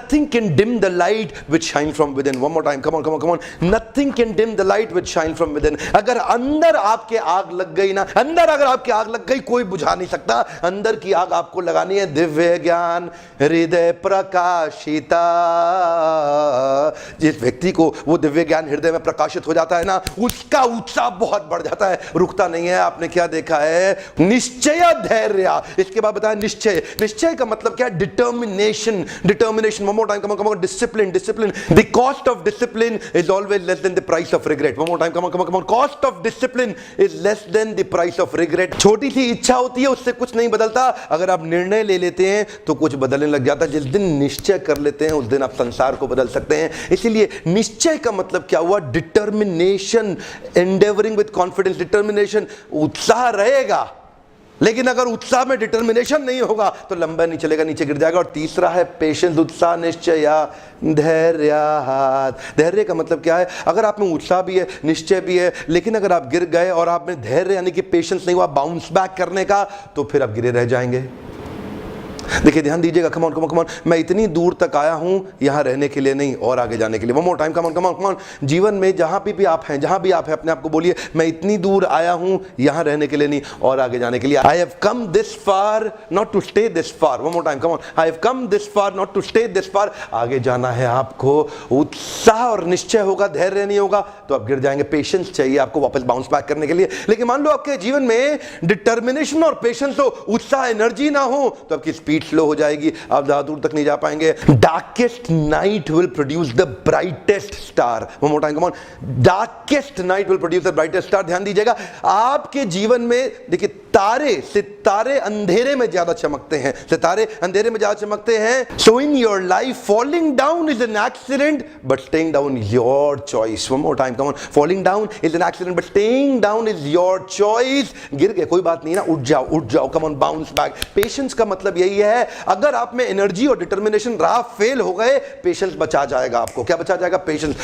nothing can dim the light which shine from within. One more time, come on. Nothing can dim the light which shine from within. अगर अंदर आपके आग लग गई ना, अंदर अगर आपकी आग लग गई, कोई बुझा नहीं सकता। अंदर की आग आपको लगानी है दिव्य ज्ञान हृदय प्रकाशिता। जिस व्यक्ति को वो दिव्य ज्ञान हृदय में प्रकाशित हो जाता है ना, उसका उत्साह बहुत बढ़ जाता है, रुकता नहीं है। आपने क्या देखा है? निश्चय धैर्य। इसके बाद बताया निश्चय। निश्चय का मतलब क्या? Determination. One more time, come on. Discipline. The cost of discipline is always less than the price of regret. One more time, come on. Cost of discipline is less than the price of regret. छोटी सी इच्छा होती है, उससे कुछ नहीं बदलता। अगर आप निर्णय ले लेते हैं तो कुछ बदलने लग जाता है। जिस दिन निश्चय कर लेते हैं उस दिन आप संसार को बदल सकते हैं। इसीलिए निश्चय का मतलब क्या हुआ? Determination, endeavouring with confidence. Determination, उत्साह रहेगा, लेकिन अगर उत्साह में डिटर्मिनेशन नहीं होगा तो लंबा नहीं चलेगा, नीचे गिर जाएगा। और तीसरा है पेशेंस। उत्साह, निश्चय, धैर्य। धैर्य का मतलब क्या है? अगर आप में उत्साह भी है, निश्चय भी है, लेकिन अगर आप गिर गए और आप में धैर्य यानी कि पेशेंस नहीं हुआ बाउंस बैक करने का, तो फिर आप गिरे रह जाएंगे। देखिए, ध्यान दीजिएगा। Come on. मैं इतनी दूर तक आया हूं यहां रहने के लिए नहीं, और आगे जाने के लिए। One more time, come on. जीवन में जहां भी आप हैं, अपने आप को बोलिए, मैं इतनी दूर आया हूं यहां रहने के लिए नहीं, और आगे जाने के लिए। I have come this far not to stay this far. One more time, come on. I have come this far not to stay this far. आगे जाना है आपको। उत्साह और निश्चय होगा, धैर्य नहीं होगा तो आप गिर जाएंगे। पेशेंस चाहिए आपको वापस बाउंस बैक करने के लिए। लेकिन मान लो आपके जीवन में डिटर्मिनेशन और पेशेंस हो, उत्साह, एनर्जी ना हो, तो आपकी स्पीड स्लो हो जाएगी, आप ज्यादा दूर तक नहीं जा पाएंगे। Darkest night will produce the brightest star. One more time, come on. Darkest night will produce the brightest star. ध्यान दीजिएगा, आपके जीवन में देखिए, सितारे अंधेरे में ज्यादा चमकते हैं। So in your life falling down is an accident but staying down is your choice. One more time, come on. Falling down is an accident but staying down is your choice. गिर गए, कोई बात नहीं ना, उठ जाओ, come on, bounce back. Patience का मतलब यही है, अगर आप में एनर्जी और डिटर्मिनेशन रहा, फेल हो गए, पेशेंस बचा जाएगा आपको। क्या बचा जाएगा? पेशेंस।